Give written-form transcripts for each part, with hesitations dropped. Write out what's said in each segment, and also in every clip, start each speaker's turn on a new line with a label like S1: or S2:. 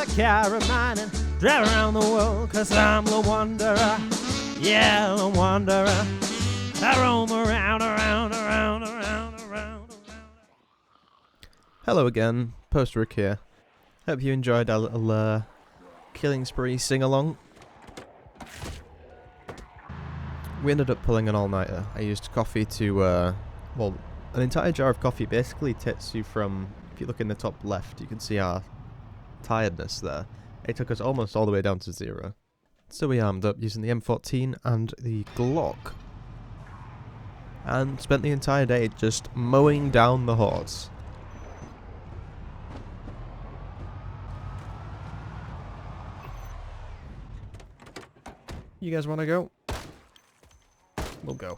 S1: a car of mine and drive around the world, 'cause I'm the wanderer. Yeah, the wanderer. I roam around. Hello again, Post Rick here. Hope you enjoyed our little killing spree sing-along. We ended up pulling an all-nighter. I used coffee to, well, an entire jar of coffee basically takes you from, if you look in the top left, you can see our tiredness there. It took us almost all the way down to 0. So we armed up using the M14 and the Glock, and spent the entire day just mowing down the hordes. You guys want to go? We'll go.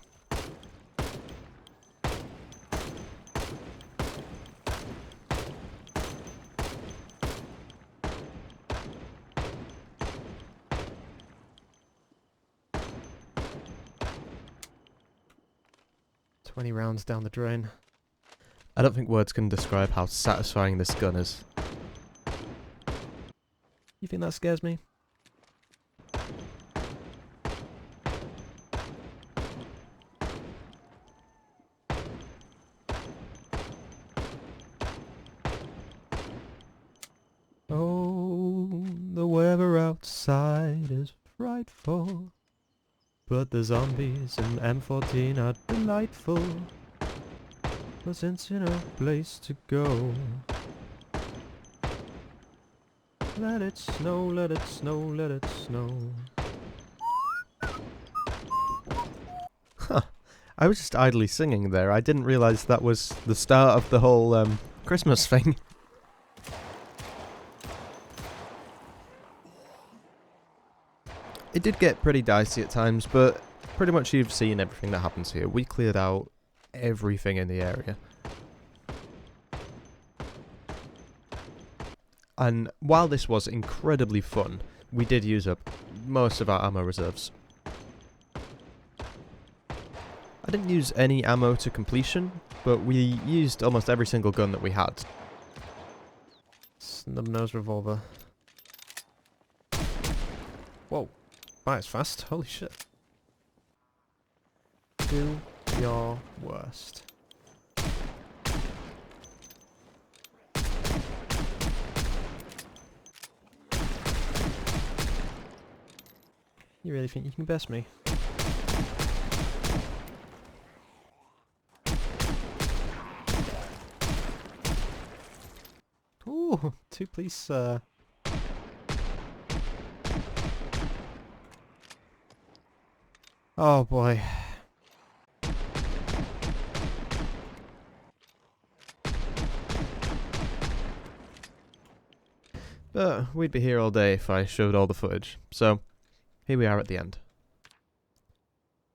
S1: "20 rounds down the drain." I don't think words can describe how satisfying this gun is. You think that scares me? Oh, the weather outside is frightful, but the zombies in M14 are delightful. But since you know place to go, let it snow, let it snow, let it snow. Huh. I was just idly singing there. I didn't realise that was the start of the whole Christmas thing. It did get pretty dicey at times, but pretty much you've seen everything that happens here. We cleared out everything in the area. And while this was incredibly fun, we did use up most of our ammo reserves. I didn't use any ammo to completion, but we used almost every single gun that we had. Snub-nose revolver. Whoa. Wow, it's fast. Holy shit. Do your worst. You really think you can best me? Ooh, 2 police, Oh boy. But we'd be here all day if I showed all the footage. So, here we are at the end.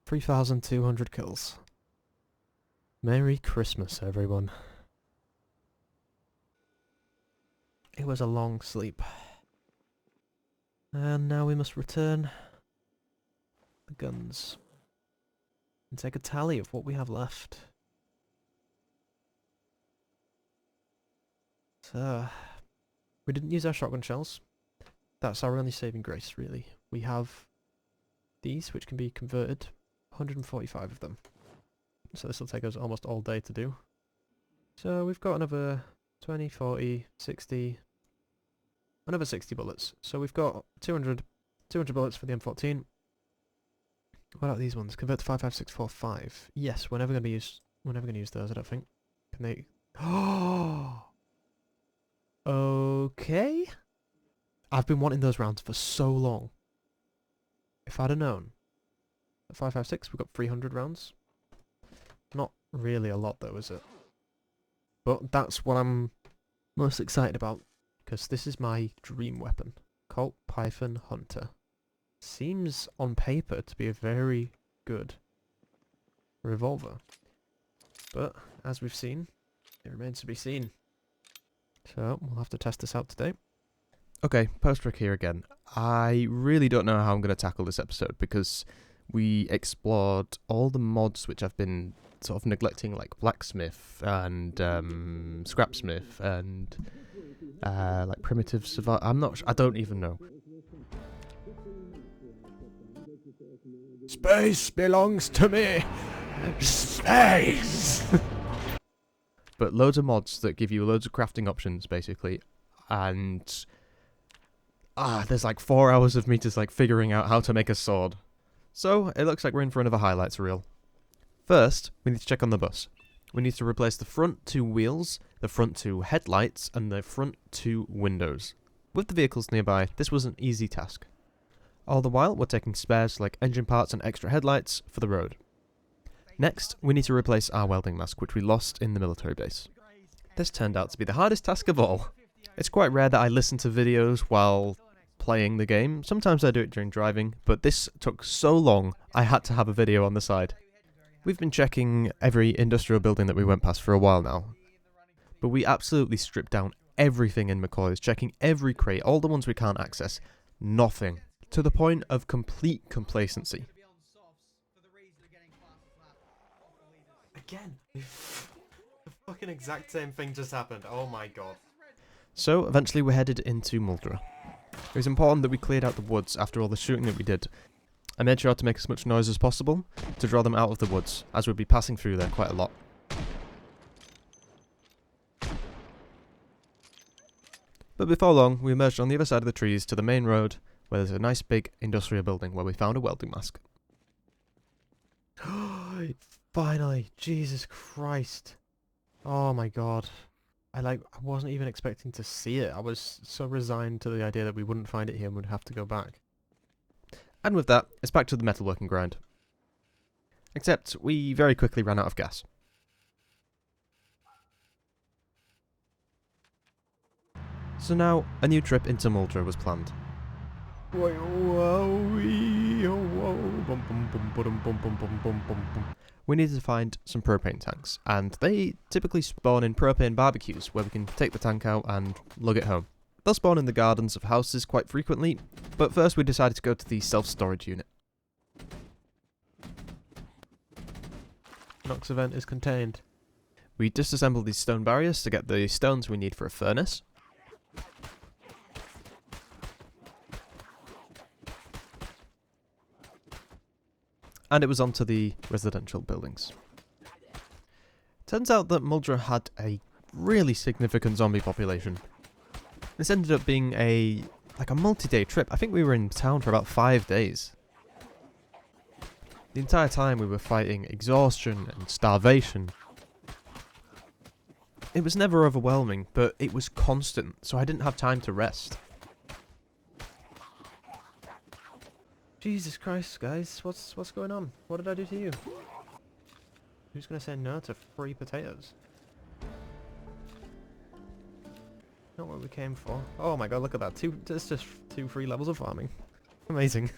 S1: 3,200 kills. Merry Christmas, everyone. It was a long sleep. And now we must return the guns and take a tally of what we have left. So, we didn't use our shotgun shells. That's our only saving grace, really. We have these, which can be converted, 145 of them. So this will take us almost all day to do. So we've got another 20, 40, 60, another 60 bullets. So we've got 200 bullets for the M14. What about these ones? Convert to 5.5645. Yes, we're never going to use those, I don't think. Can they? Oh. Okay. I've been wanting those rounds for so long. If I'd have known. At 5.56, we've got 300 rounds. Not really a lot though, is it? But that's what I'm most excited about, because this is my dream weapon. Colt Python Hunter. Seems on paper to be a very good revolver. But, as we've seen, it remains to be seen. So, we'll have to test this out today. Okay, Post-Rick here again. I really don't know how I'm going to tackle this episode, because we explored all the mods which I've been sort of neglecting, like Blacksmith and Scrapsmith and like primitive survival. I don't even know. Space belongs to me. Space. But loads of mods that give you loads of crafting options, basically, and there's like 4 hours of me just like figuring out how to make a sword. So it looks like we're in for another highlights reel. First, we need to check on the bus. We need to replace the front 2 wheels, the front 2 headlights, and the front 2 windows. With the vehicles nearby, this was an easy task. All the while, we're taking spares like engine parts and extra headlights for the road. Next, we need to replace our welding mask, which we lost in the military base. This turned out to be the hardest task of all. It's quite rare that I listen to videos while playing the game. Sometimes I do it during driving, but this took so long, I had to have a video on the side. We've been checking every industrial building that we went past for a while now, but we absolutely stripped down everything in McCoy's, checking every crate, all the ones we can't access, nothing, to the point of complete complacency. Again, the fucking exact same thing just happened, oh my god. So, eventually we headed into Muldraugh. It was important that we cleared out the woods after all the shooting that we did. I made sure to make as much noise as possible to draw them out of the woods, as we'd be passing through there quite a lot. But before long, we emerged on the other side of the trees to the main road, where there's a nice big industrial building where we found a welding mask. Finally! Jesus Christ! Oh my god. I wasn't even expecting to see it. I was so resigned to the idea that we wouldn't find it here and would have to go back. And with that, it's back to the metalworking grind. Except, we very quickly ran out of gas. So now, a new trip into Muldraugh was planned. We needed to find some propane tanks, and they typically spawn in propane barbecues, where we can take the tank out and lug it home. They'll spawn in the gardens of houses quite frequently, but first we decided to go to the self-storage unit. Nox event is contained. We disassembled these stone barriers to get the stones we need for a furnace. And it was onto the residential buildings. Turns out that Muldraugh had a really significant zombie population. This ended up being a multi-day trip. I think we were in town for about 5 days. The entire time we were fighting exhaustion and starvation. It was never overwhelming, but it was constant, so I didn't have time to rest. Jesus Christ, guys, what's going on? What did I do to you? Who's gonna say no to free potatoes? Not what we came for. Oh my god, look at that. There's just 2 free levels of farming. Amazing.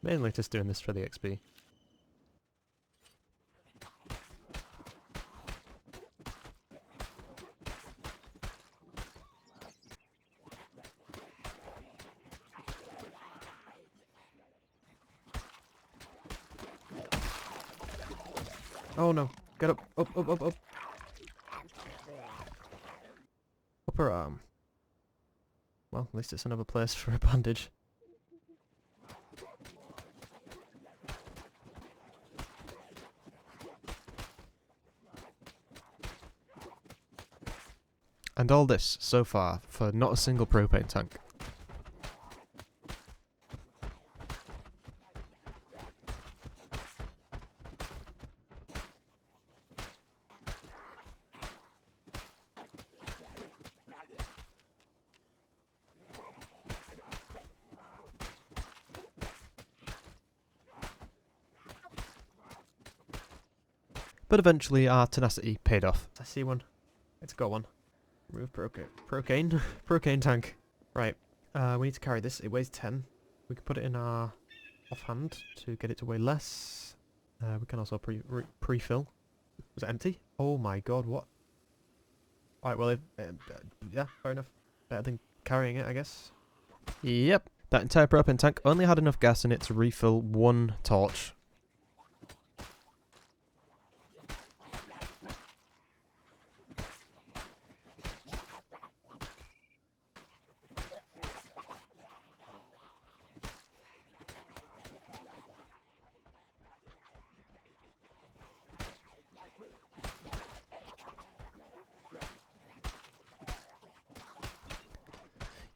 S1: Mainly just doing this for the XP. Oh no, get up, up. Upper arm. Well, at least it's another place for a bandage. And all this, so far, for not a single propane tank. But eventually our tenacity paid off. I see one. It's got one. Remove Procane tank. Right. We need to carry this. It weighs 10. We can put it in our offhand to get it to weigh less. We can also pre-fill. Was it empty? Oh my god, what? Alright, well, yeah, fair enough. Better than carrying it, I guess.
S2: Yep. That entire propane tank only had enough gas in it to refill one torch.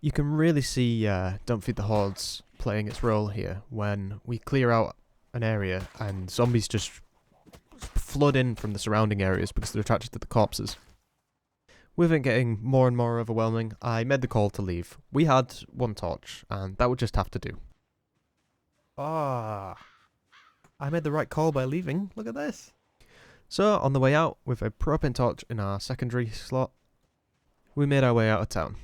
S2: You can really see Don't Feed the Hordes playing its role here when we clear out an area and zombies just flood in from the surrounding areas because they're attracted to the corpses. With it getting more and more overwhelming, I made the call to leave. We had one torch, and that would just have to do.
S1: Ah, I made the right call by leaving. Look at this.
S2: So, on the way out, with a propane torch in our secondary slot, we made our way out of town.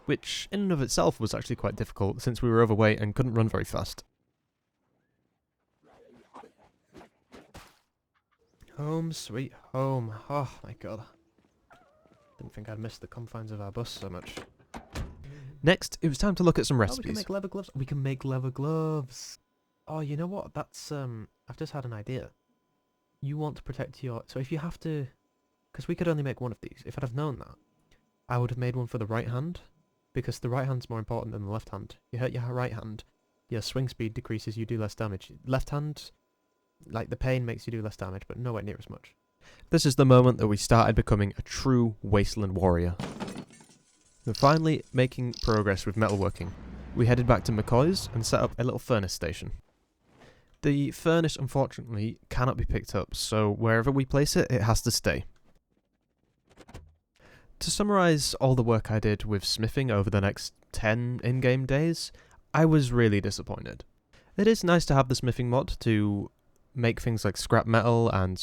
S2: Which, in and of itself, was actually quite difficult, since we were overweight and couldn't run very fast.
S1: Home sweet home. Oh my god. Didn't think I'd miss the confines of our bus so much.
S2: Next, it was time to look at some
S1: Oh, we
S2: recipes.
S1: can make leather gloves. We can make leather gloves. Oh, you know what? That's, I've just had an idea. You want to protect your... So if you have to... Because we could only make one of these. If I'd have known that, I would have made one for the right hand. Because the right hand's more important than the left hand. You hurt your right hand, your swing speed decreases, you do less damage. Left hand, like the pain makes you do less damage, but nowhere near as much.
S2: This is the moment that we started becoming a true wasteland warrior. We're finally making progress with metalworking. We headed back to McCoy's and set up a little furnace station. The furnace, unfortunately, cannot be picked up, so wherever we place it, it has to stay. To summarise all the work I did with smithing over the next 10 in-game days, I was really disappointed. It is nice to have the smithing mod to make things like scrap metal and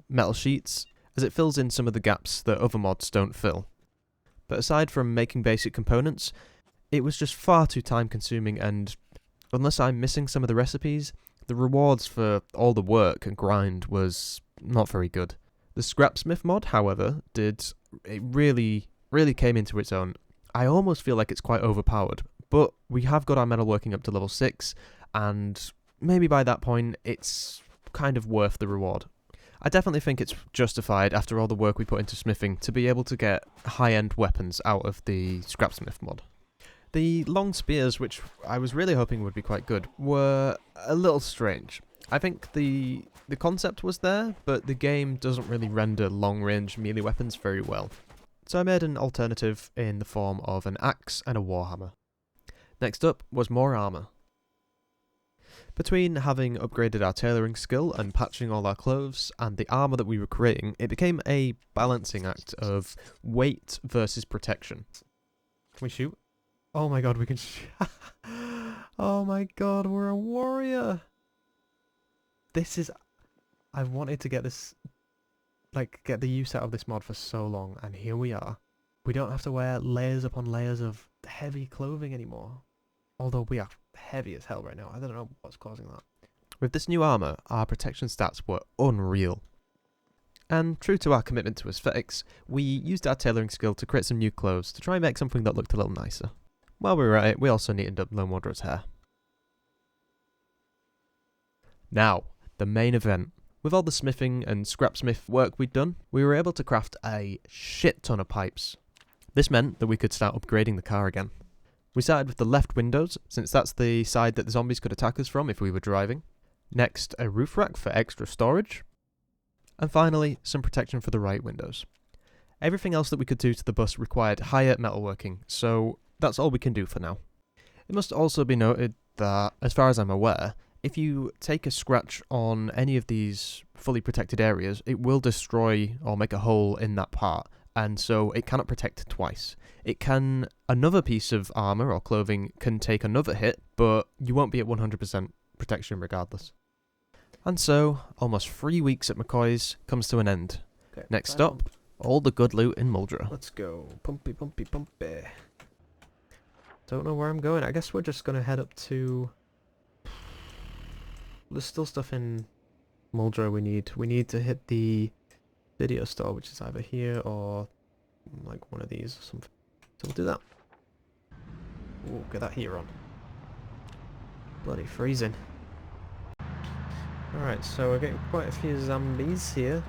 S2: metal sheets, as it fills in some of the gaps that other mods don't fill. But aside from making basic components, it was just far too time consuming, and unless I'm missing some of the recipes, the rewards for all the work and grind was not very good. The Scrapsmith mod, however, it really came into its own. I almost feel like it's quite overpowered, but we have got our metalworking up to level 6, and maybe by that point it's kind of worth the reward. I definitely think it's justified after all the work we put into smithing to be able to get high-end weapons out of the Scrapsmith mod. The long spears, which I was really hoping would be quite good, were a little strange. I think the concept was there, but the game doesn't really render long-range melee weapons very well. So I made an alternative in the form of an axe and a warhammer. Next up was more armour. Between having upgraded our tailoring skill and patching all our clothes and the armour that we were creating, it became a balancing act of weight versus protection.
S1: Can we shoot? Oh my god, we can shoot. Oh my god, we're a warrior! This is... I've wanted to get this... Like, get the use out of this mod for so long, and here we are. We don't have to wear layers upon layers of heavy clothing anymore. Although we are heavy as hell right now. I don't know what's causing that.
S2: With this new armour, our protection stats were unreal. And true to our commitment to aesthetics, we used our tailoring skill to create some new clothes to try and make something that looked a little nicer. While we were at it, we also neatened up Muldraugh's hair. Now, the main event. With all the smithing and scrapsmith work we'd done, we were able to craft a shit ton of pipes. This meant that we could start upgrading the car again. We started with the left windows, since that's the side that the zombies could attack us from if we were driving. Next, a roof rack for extra storage. And finally, some protection for the right windows. Everything else that we could do to the bus required higher metalworking, so that's all we can do for now. It must also be noted that, as far as I'm aware, if you take a scratch on any of these fully protected areas, it will destroy or make a hole in that part, and so it cannot protect twice. Another piece of armour or clothing can take another hit, but you won't be at 100% protection regardless. And so, almost 3 weeks at McCoy's comes to an end.
S1: Okay,
S2: Next up, all the good loot in Muldraugh.
S1: Let's go. Pumpy, pumpy, pumpy. Don't know where I'm going. I guess we're just going to head up to... There's still stuff in Muldraugh we need. We need to hit the video store, which is either here or like one of these or something. So we'll do that. Ooh, get that heater on. Bloody freezing. Alright, so we're getting quite a few zombies here.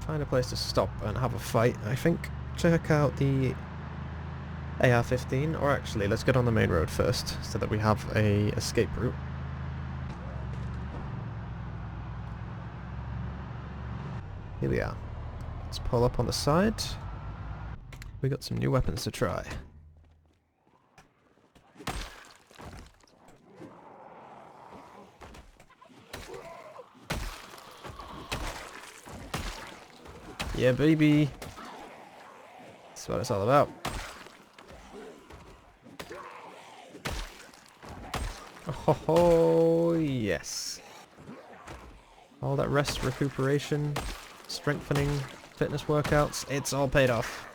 S1: Find a place to stop and have a fight, I think. Check out the AR-15, or actually, let's get on the main road first, so that we have a escape route. Here we are. Let's pull up on the side. We got some new weapons to try. Yeah, baby. That's what it's all about. Oh, yes. All that rest, recuperation, strengthening, fitness workouts, it's all paid off.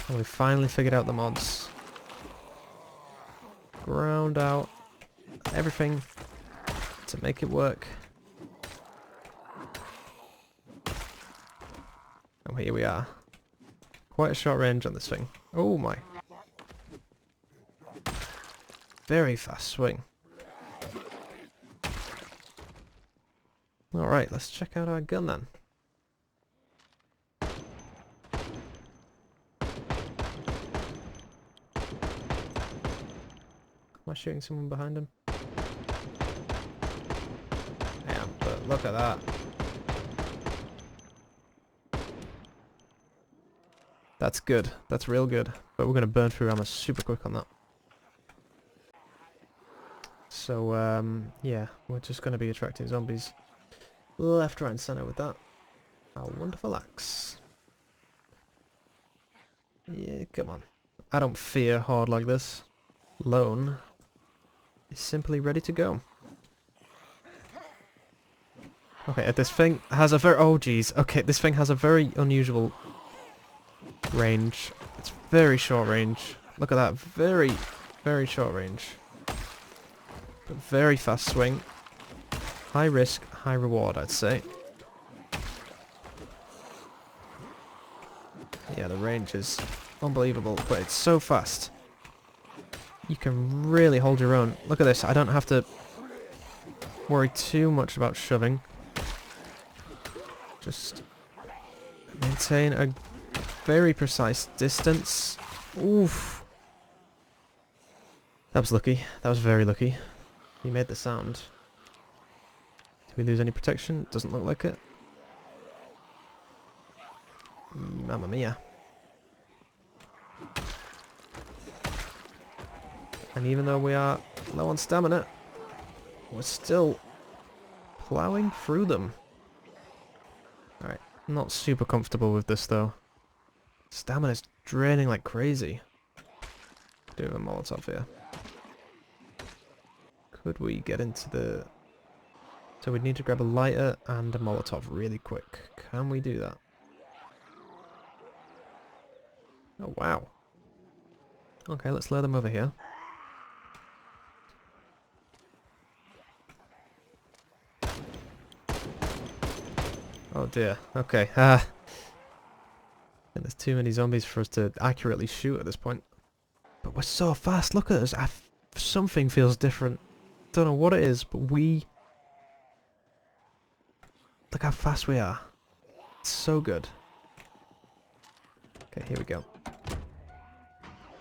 S1: And we finally figured out the mods. Ground out everything to make it work. And here we are. Quite a short range on this thing. Oh my. Very fast swing. Alright, let's check out our gun then. Am I shooting someone behind him? Yeah, but look at that. That's good. That's real good. But we're going to burn through ammo super quick on that. So, yeah, we're just going to be attracting zombies left, right and centre with that. Our wonderful axe. Yeah, come on. I don't fear horde like this. Lone is simply ready to go. Okay, this thing has a very... Oh, jeez. Okay, this thing has a very unusual range. It's very short range. Look at that. Very, very short range. But very fast swing. High risk, high reward, I'd say. Yeah, the range is unbelievable, but it's so fast. You can really hold your own. Look at this. I don't have to worry too much about shoving. Just maintain a very precise distance. Oof. That was lucky. That was very lucky. He made the sound. Did we lose any protection? Doesn't look like it. Mamma mia. And even though we are low on stamina, we're still plowing through them. Alright, not super comfortable with this though. Stamina's draining like crazy. Do a Molotov here. Could we get into the... So we'd need to grab a lighter and a Molotov really quick. Can we do that? Oh wow. Okay, let's lure them over here. Oh dear. Okay. I think there's too many zombies for us to accurately shoot at this point. But we're so fast. Look at us. Something feels different. Don't know what it is, but we... Look how fast we are. It's so good. Okay, here we go.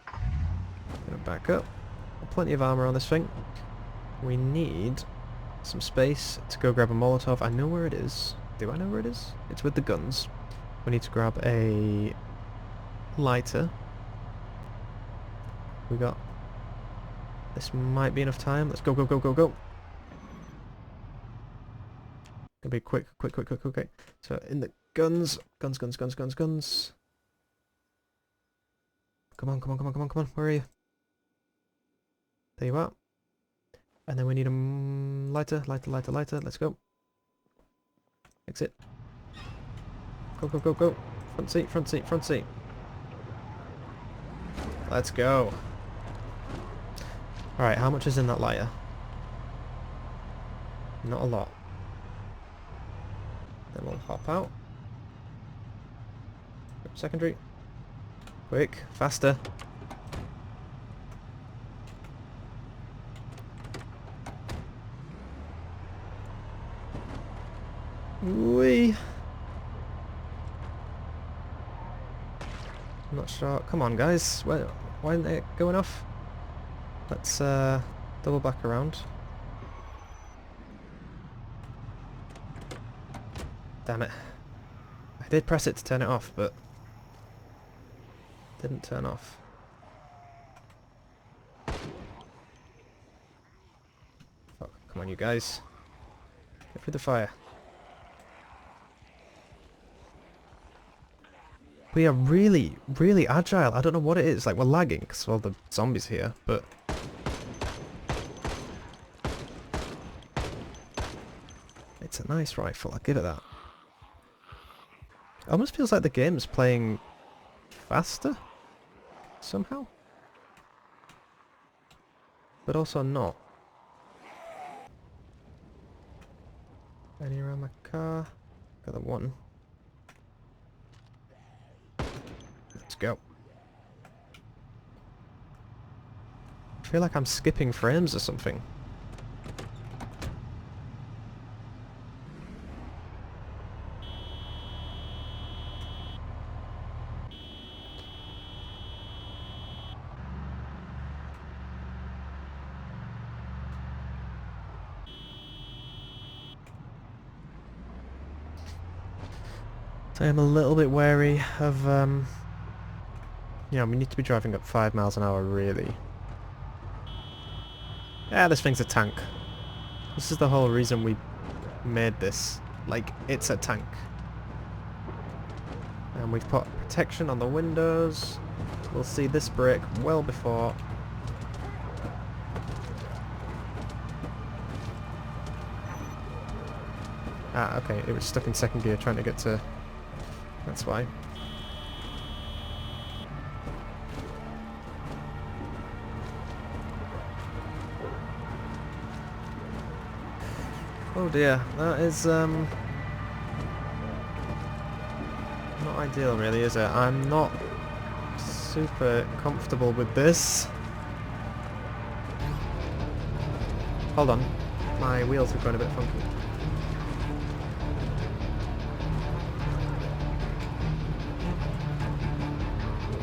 S1: Gonna back up. Plenty of armor on this thing. We need some space to go grab a Molotov. I know where it is. Do I know where it is? It's with the guns. We need to grab a lighter. We got... This might be enough time. Let's go, go, go, go, go. Gonna be quick, quick, quick, quick, quick. So in the guns. Guns, guns, guns, guns, guns. Come on, come on, come on, come on, come on. Where are you? There you are. And then we need a lighter, lighter, lighter, lighter. Let's go. Exit. Go, go, go, go. Front seat, front seat, front seat. Let's go. Alright, how much is in that lighter? Not a lot. Then we'll hop out. Secondary. Quick, faster. Whee! I'm not sure. Come on, guys. Why aren't they going off? Let's double back around. Damn it. I did press it to turn it off, but didn't turn off. Fuck, come on you guys. Get through the fire. We are really, really agile. I don't know what it is. Like, we're lagging because all the zombies here, but... It's a nice rifle, I'll give it that. It almost feels like the game's playing faster, somehow. But also not. Any around my car? Got the one. Let's go. I feel like I'm skipping frames or something. So I'm a little bit wary of, yeah, we need to be driving up 5 miles an hour, really. Yeah, this thing's a tank. This is the whole reason we made this. Like, it's a tank. And we've put protection on the windows. We'll see this break well before. Ah, okay, it was stuck in second gear trying to get to... That's why. Oh dear, that is not ideal really, is it? I'm not super comfortable with this. Hold on, my wheels are going a bit funky.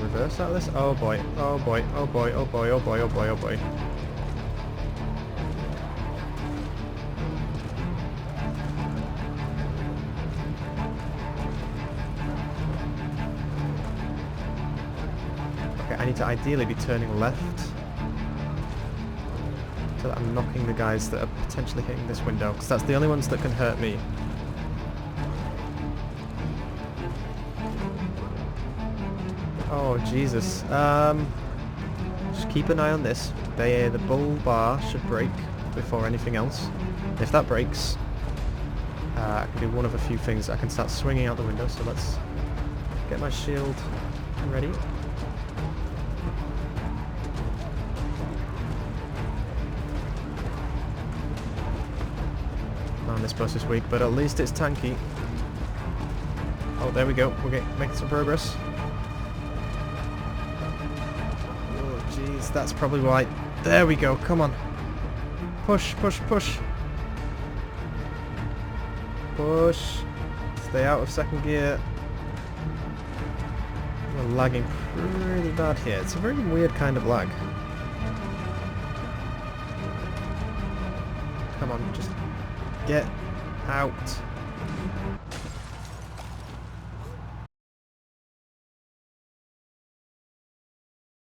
S1: Reverse out of this? Oh boy, oh boy, oh boy, oh boy, oh boy, oh boy, oh boy. Okay, I need to ideally be turning left so that I'm knocking the guys that are potentially hitting this window, because that's the only ones that can hurt me. Oh Jesus. Just keep an eye on this. The bull bar should break before anything else. If that breaks, I can do one of a few things. I can start swinging out the window, so let's get my shield ready. Man, this bus is weak, but at least it's tanky. Oh, there we go. We're making some progress. That's probably why. There we go, come on. Push, push, push. Push. Stay out of second gear. We're lagging pretty bad here. It's a very weird kind of lag. Come on, just get out.